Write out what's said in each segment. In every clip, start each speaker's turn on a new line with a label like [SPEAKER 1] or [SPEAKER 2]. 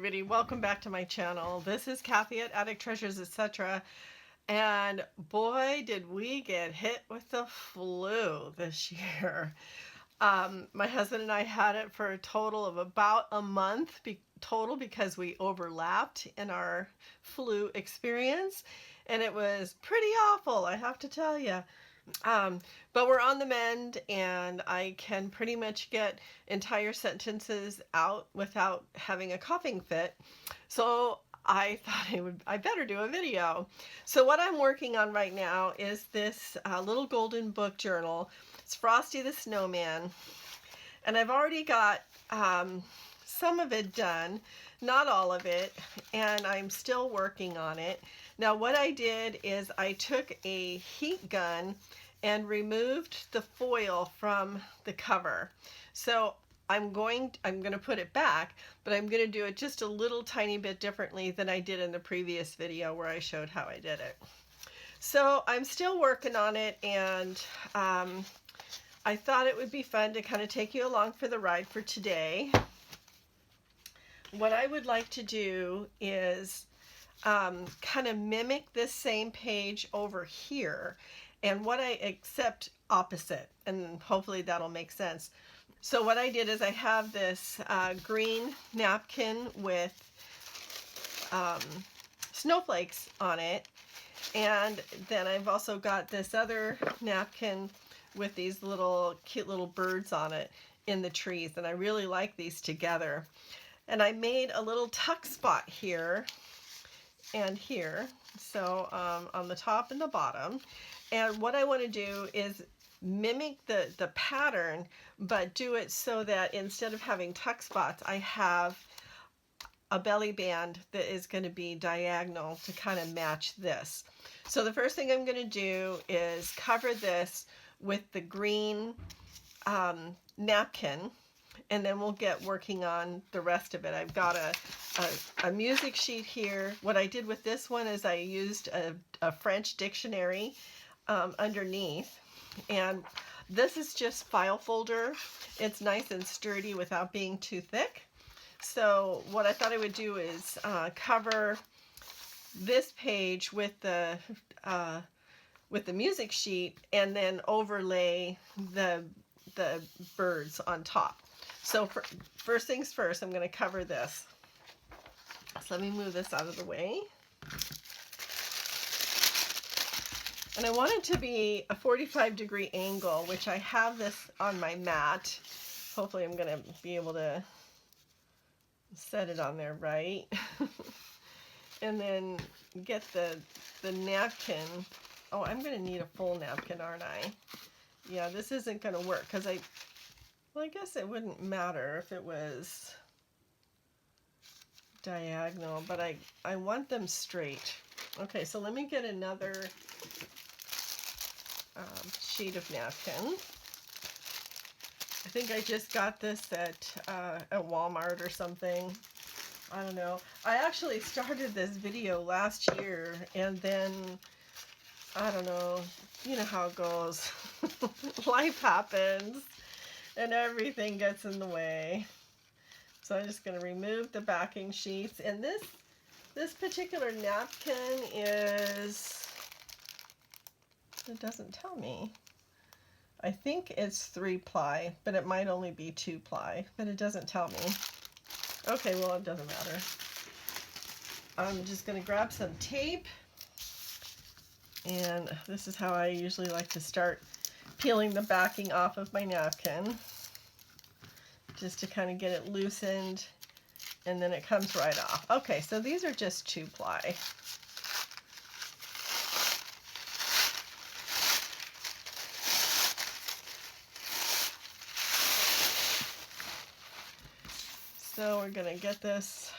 [SPEAKER 1] everybody, welcome back to my channel. This is Kathy at Attic Treasures, etc. And boy, did we get hit with the flu this year. My husband and I had it for a total of about a month total because we overlapped in our flu experience, and it was pretty awful, I have to tell you. But we're on the mend, and I can pretty much get entire sentences out without having a coughing fit. So I thought I better do a video. So what I'm working on right now is this little golden book journal. It's Frosty the Snowman, and I've already got some of it done, not all of it, and I'm still working on it. Now what I did is I took a heat gun and removed the foil from the cover. So I'm going to put it back, but I'm going to do it just a little tiny bit differently than I did in the previous video where I showed how I did it. So I'm still working on it, and I thought it would be fun to kind of take you along for the ride for today. What I would like to do is kind of mimic this same page over here, and what I accept opposite, and hopefully that'll make sense. So what I did is I have this green napkin with snowflakes on it, and then I've also got this other napkin with these little cute little birds on it in the trees, and I really like these together. And I made a little tuck spot here and here, so on the top and the bottom. And what I want to do is mimic the pattern, but do it so that instead of having tuck spots, I have a belly band that is going to be diagonal to kind of match this. So the first thing I'm going to do is cover this with the green napkin, and then we'll get working on the rest of it. I've got a music sheet here. What I did with this one is I used a French dictionary underneath, and this is just file folder. It's nice and sturdy without being too thick. So what I thought I would do is cover this page with the music sheet, and then overlay the birds on top. So first things first, I'm going to cover this. So let me move this out of the way. And I want it to be a 45-degree angle, which I have this on my mat. Hopefully I'm going to be able to set it on there right. And then get the napkin. Oh, I'm going to need a full napkin, aren't I? Yeah, this isn't going to work because well, I guess it wouldn't matter if it was diagonal, but I want them straight. Okay, so let me get another sheet of napkin. I think I just got this at Walmart or something. I don't know. I actually started this video last year, and then I don't know, you know how it goes. Life happens and everything gets in the way. So I'm just going to remove the backing sheets, and this particular napkin is, it doesn't tell me. I think it's 3-ply, but it might only be 2-ply, but it doesn't tell me. Okay, well, it doesn't matter. I'm just going to grab some tape, and this is how I usually like to start peeling the backing off of my napkin, just to kind of get it loosened, and then it comes right off. Okay, so these are just 2-ply. So we're going to get this,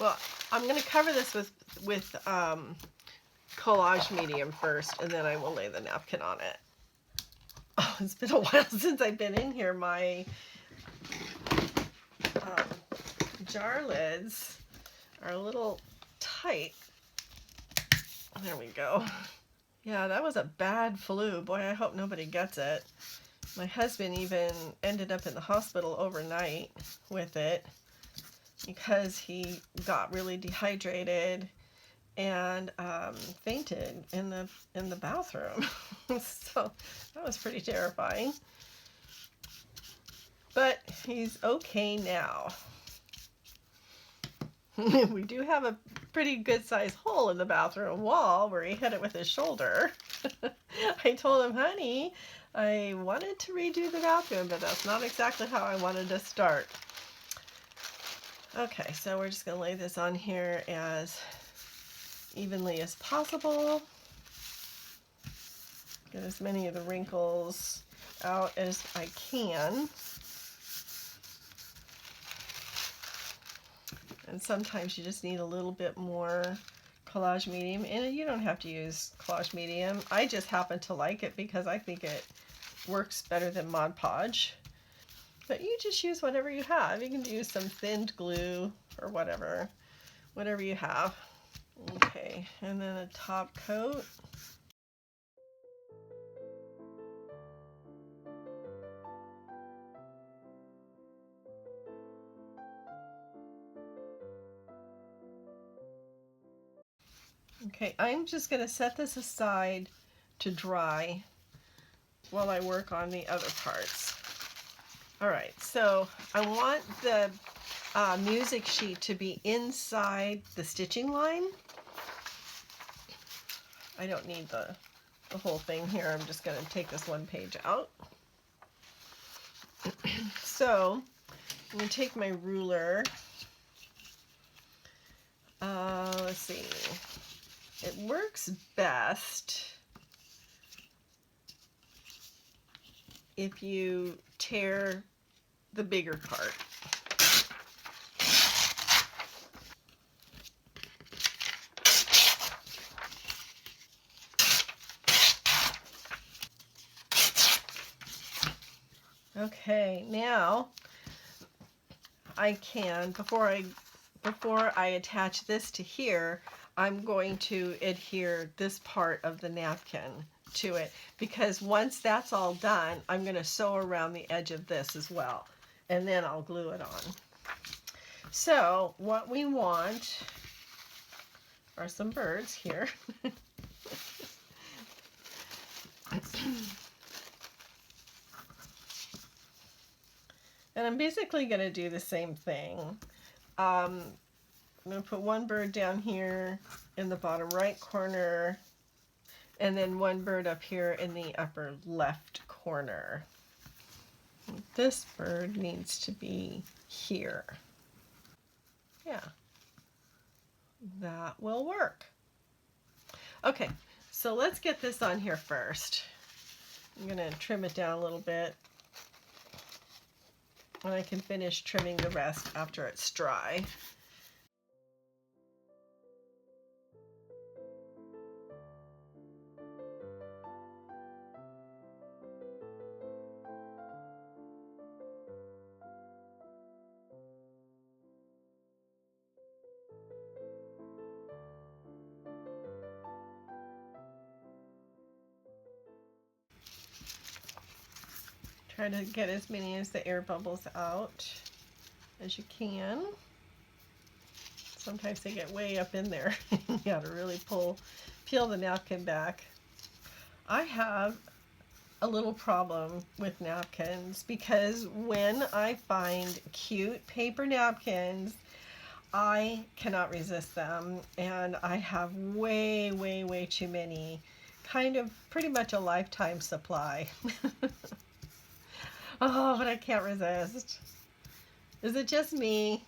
[SPEAKER 1] well, I'm going to cover this with collage medium first, and then I will lay the napkin on it. Oh, it's been a while since I've been in here. My jar lids are a little tight. There we go. Yeah, that was a bad flu. Boy, I hope nobody gets it. My husband even ended up in the hospital overnight with it because he got really dehydrated and fainted in the bathroom. So that was pretty terrifying. But he's okay now. We do have a pretty good sized hole in the bathroom wall where he hit it with his shoulder. I told him, honey, I wanted to redo the bathroom, but that's not exactly how I wanted to start. Okay, so we're just going to lay this on here as evenly as possible. Get as many of the wrinkles out as I can. And sometimes you just need a little bit more collage medium, and you don't have to use collage medium. I just happen to like it because I think it works better than Mod Podge. But you just use whatever you have. You can use some thinned glue or whatever you have. Okay, and then a top coat. Okay, I'm just going to set this aside to dry while I work on the other parts. Alright, so I want the music sheet to be inside the stitching line. I don't need the whole thing here. I'm just going to take this one page out. So I'm going to take my ruler. Let's see. It works best if you tear the bigger part. Okay, now I can, before I attach this to here, I'm going to adhere this part of the napkin to it, because once that's all done, I'm going to sew around the edge of this as well, and then I'll glue it on. So what we want are some birds here. And I'm basically going to do the same thing. I'm going to put one bird down here in the bottom right corner, and then one bird up here in the upper left corner. This bird needs to be here. Yeah, that will work. Okay, so let's get this on here first. I'm going to trim it down a little bit, and I can finish trimming the rest after it's dry. Try to get as many as the air bubbles out as you can. Sometimes they get way up in there. You gotta really peel the napkin back. I have a little problem with napkins because when I find cute paper napkins, I cannot resist them, and I have way too many. Kind of pretty much a lifetime supply. Oh, but I can't resist. Is it just me?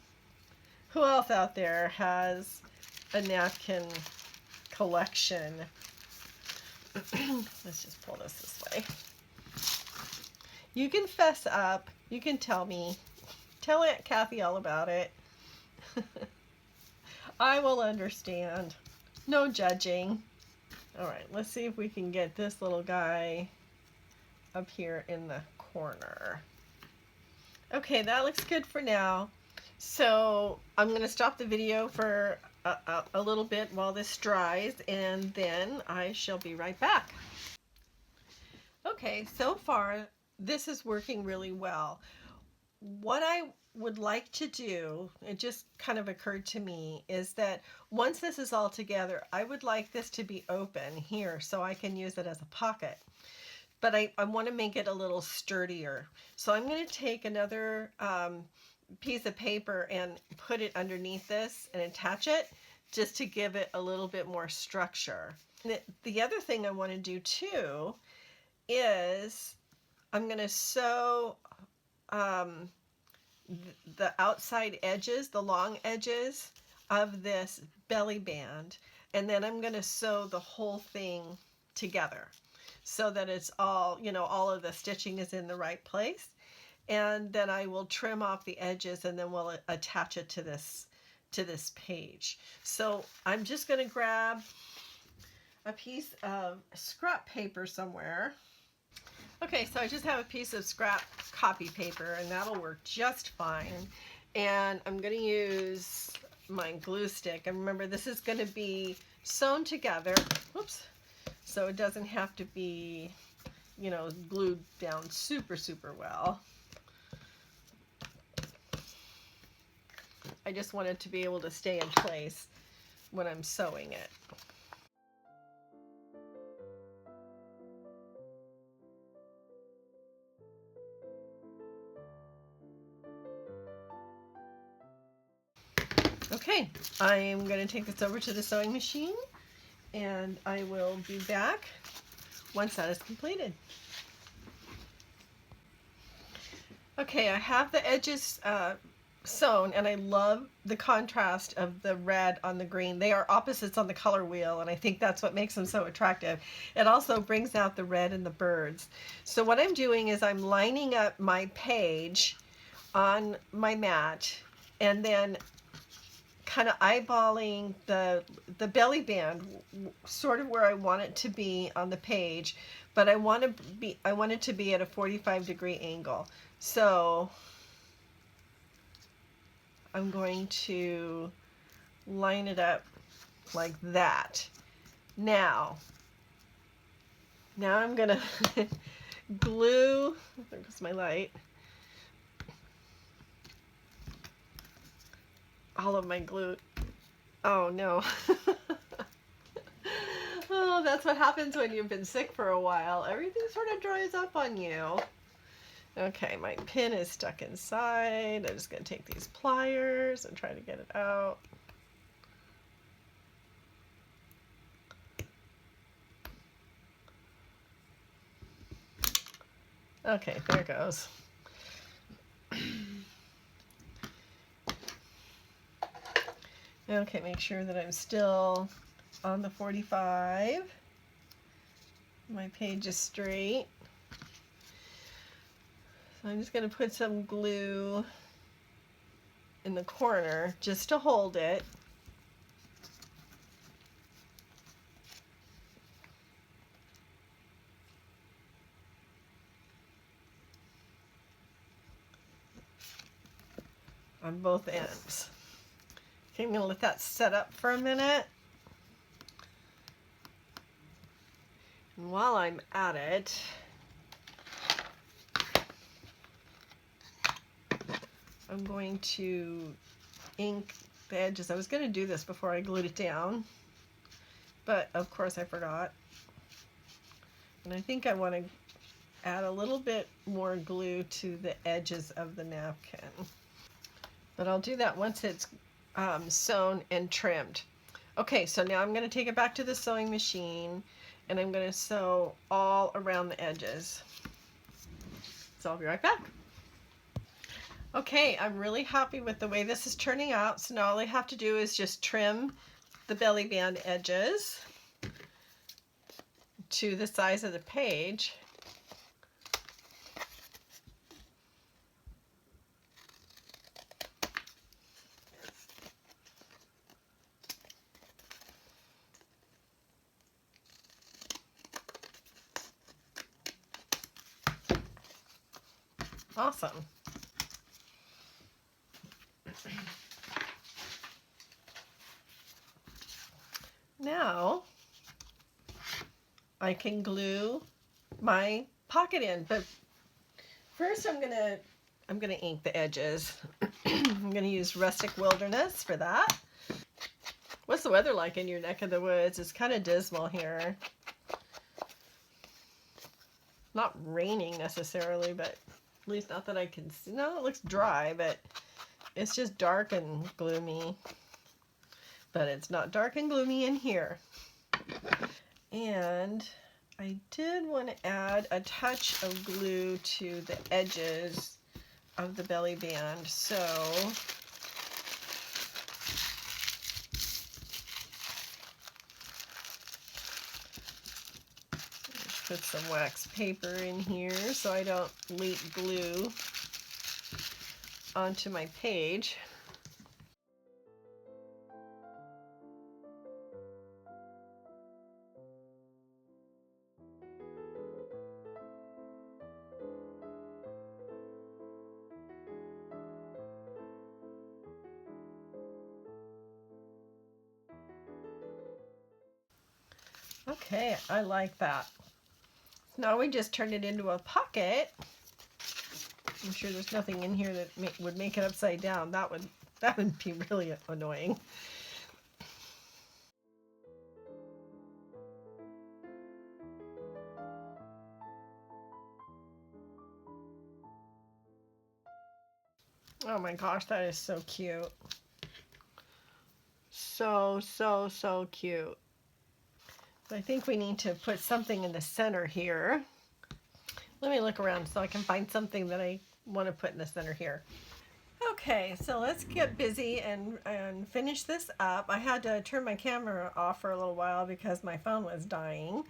[SPEAKER 1] Who else out there has a napkin collection? Let's just pull this way. You can fess up. You can tell me. Tell Aunt Kathy all about it. I will understand. No judging. Alright, let's see if we can get this little guy up here in the corner. Okay, that looks good for now. So I'm going to stop the video for a little bit while this dries, and then I shall be right back. Okay, so far this is working really well. What I would like to do, it just kind of occurred to me, is that once this is all together, I would like this to be open here so I can use it as a pocket. But I want to make it a little sturdier. So I'm going to take another piece of paper and put it underneath this and attach it just to give it a little bit more structure. The other thing I want to do too is I'm going to sew the outside edges, the long edges of this belly band, and then I'm going to sew the whole thing together so that it's all, you know, all of the stitching is in the right place. And then I will trim off the edges and then we'll attach it to this page. So I'm just going to grab a piece of scrap paper somewhere. Okay, so I just have a piece of scrap copy paper and that'll work just fine. And I'm going to use my glue stick. And remember, this is going to be sewn together. Whoops. So it doesn't have to be, you know, glued down super, super well. I just want it to be able to stay in place when I'm sewing it. Okay, I'm going to take this over to the sewing machine and I will be back once that is completed. Okay, I have the edges sewn and I love the contrast of the red on the green. They are opposites on the color wheel and I think that's what makes them so attractive. It also brings out the red in the birds. So what I'm doing is I'm lining up my page on my mat and then kind of eyeballing the belly band sort of where I want it to be on the page, but I want it to be at a 45-degree angle. So I'm going to line it up like that. Now I'm gonna glue, there goes my light, all of my glue. Oh no. Oh, that's what happens when you've been sick for a while. Everything sort of dries up on you. Okay, my pin is stuck inside. I'm just going to take these pliers and try to get it out. Okay, there it goes. Okay, make sure that I'm still on the 45. My page is straight. So I'm just going to put some glue in the corner just to hold it. On both ends. Okay, I'm going to let that set up for a minute. And while I'm at it, I'm going to ink the edges. I was going to do this before I glued it down, but of course I forgot. And I think I want to add a little bit more glue to the edges of the napkin. But I'll do that once it's sewn and trimmed. Okay, so now I'm going to take it back to the sewing machine and I'm going to sew all around the edges. So I'll be right back. Okay, I'm really happy with the way this is turning out. So now all I have to do is just trim the belly band edges to the size of the page. Awesome. Now I can glue my pocket in, but First, I'm gonna ink the edges. I'm gonna use Rustic Wilderness for that. What's the weather like in your neck of the woods? It's kind of dismal here. Not raining necessarily, but at least not that I can see. No, it looks dry, but it's just dark and gloomy. But it's not dark and gloomy in here. And I did want to add a touch of glue to the edges of the belly band. So put some wax paper in here so I don't leak glue onto my page. Okay, I like that. Now we just turn it into a pocket. I'm sure there's nothing in here that would make it upside down. That would be really annoying. Oh my gosh, that is so cute. So, so, so cute. I think we need to put something in the center here. Let me look around so I can find something that I want to put in the center here. Okay, so let's get busy and finish this up. I had to turn my camera off for a little while because my phone was dying.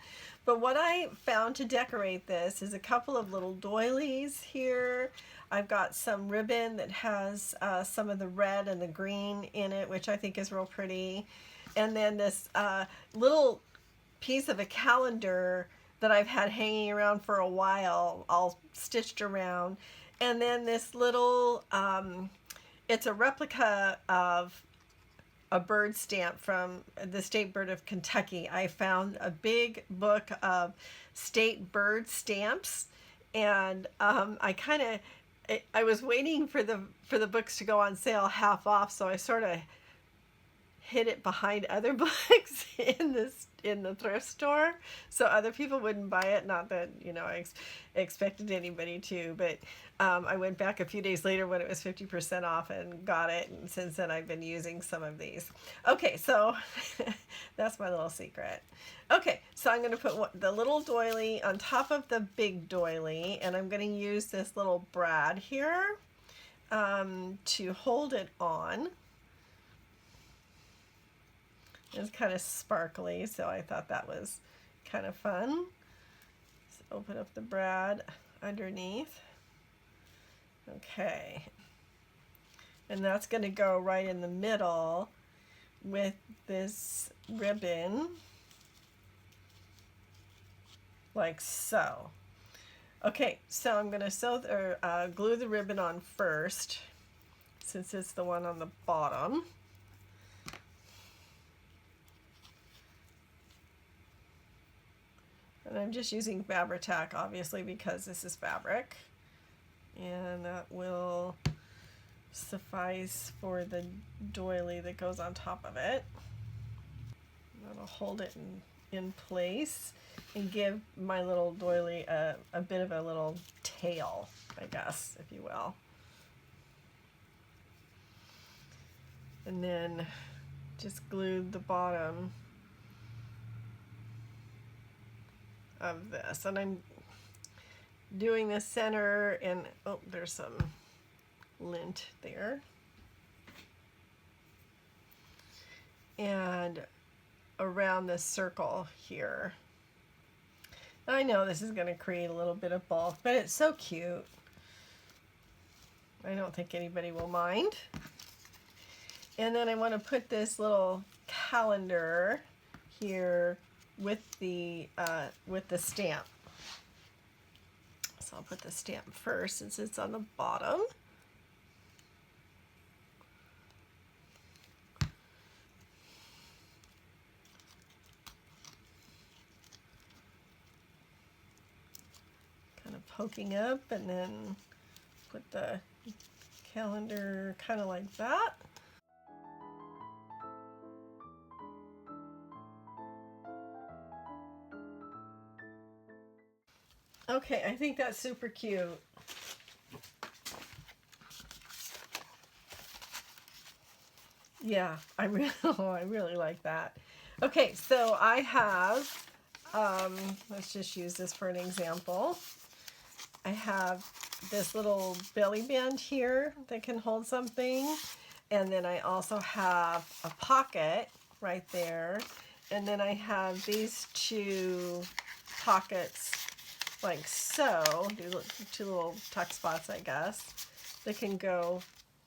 [SPEAKER 1] But what I found to decorate this is a couple of little doilies here. I've got some ribbon that has some of the red and the green in it, which I think is real pretty. And then this little piece of a calendar that I've had hanging around for a while, all stitched around. And then this little, it's a replica of a bird stamp from the state bird of Kentucky. I found a big book of state bird stamps, and I was waiting for the books to go on sale half off, so I sort of hid it behind other books in the thrift store so other people wouldn't buy it. Not that I expected anybody to, but I went back a few days later when it was 50% off and got it, and since then I've been using some of these. Okay, so that's my little secret. Okay, so I'm going to put the little doily on top of the big doily, and I'm going to use this little brad here to hold it on. It's kind of sparkly, so I thought that was kind of fun. Just open up the brad underneath. Okay. And that's going to go right in the middle with this ribbon, like so. Okay, so I'm going to glue the ribbon on first, since it's the one on the bottom. And I'm just using Fabri-Tac, obviously, because this is fabric. And that will suffice for the doily that goes on top of it. That'll hold it in place and give my little doily a bit of a little tail, I guess, if you will. And then just glue the bottom of this, and I'm doing the center, and oh, there's some lint there, and around this circle here. I know this is going to create a little bit of bulk, but it's so cute. I don't think anybody will mind. And then I want to put this little calendar here with the stamp. So I'll put the stamp first since it's on the bottom. Kind poking up, and then put the calendar kind of like that. Okay, I think that's super cute. Yeah, I really like that. Okay, so I have, let's just use this for an example. I have this little belly band here that can hold something. And then I also have a pocket right there. And then I have these two pockets like so, two little tuck spots, I guess, that can go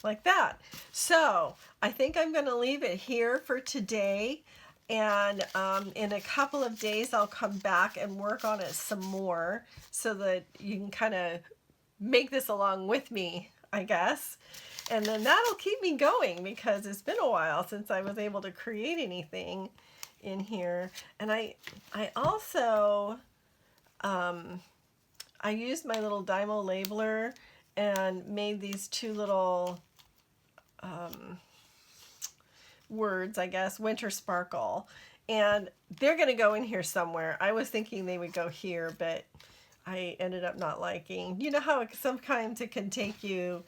[SPEAKER 1] like that. So I think I'm going to leave it here for today. And in a couple of days, I'll come back and work on it some more so that you can kind of make this along with me, I guess. And then that'll keep me going because it's been a while since I was able to create anything in here. And I also, I used my little Dymo labeler and made these two little words, I guess, winter sparkle. And they're going to go in here somewhere. I was thinking they would go here, but I ended up not liking. You know how sometimes it can take you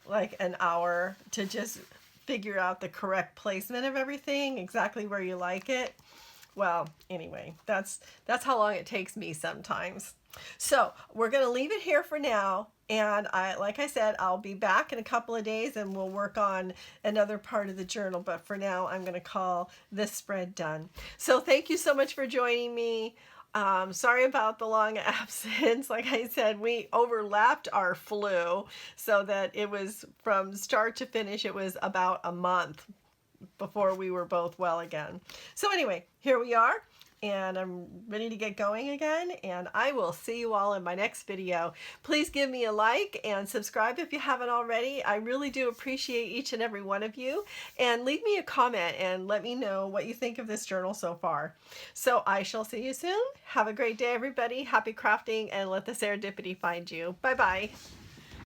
[SPEAKER 1] like an hour to just figure out the correct placement of everything, exactly where you like it? Well, anyway, that's how long it takes me sometimes. So we're going to leave it here for now. And like I said, I'll be back in a couple of days and we'll work on another part of the journal. But for now, I'm going to call this spread done. So thank you so much for joining me. Sorry about the long absence. Like I said, we overlapped our flu so that it was from start to finish, it was about a month before we were both well again. So anyway, here we are. And I'm ready to get going again, and I will see you all in my next video. Please give me a like and subscribe if you haven't already. I really do appreciate each and every one of you, and leave me a comment and let me know what you think of this journal so far. So I shall see you soon. Have a great day, everybody. Happy crafting, and let the serendipity find you. Bye-bye.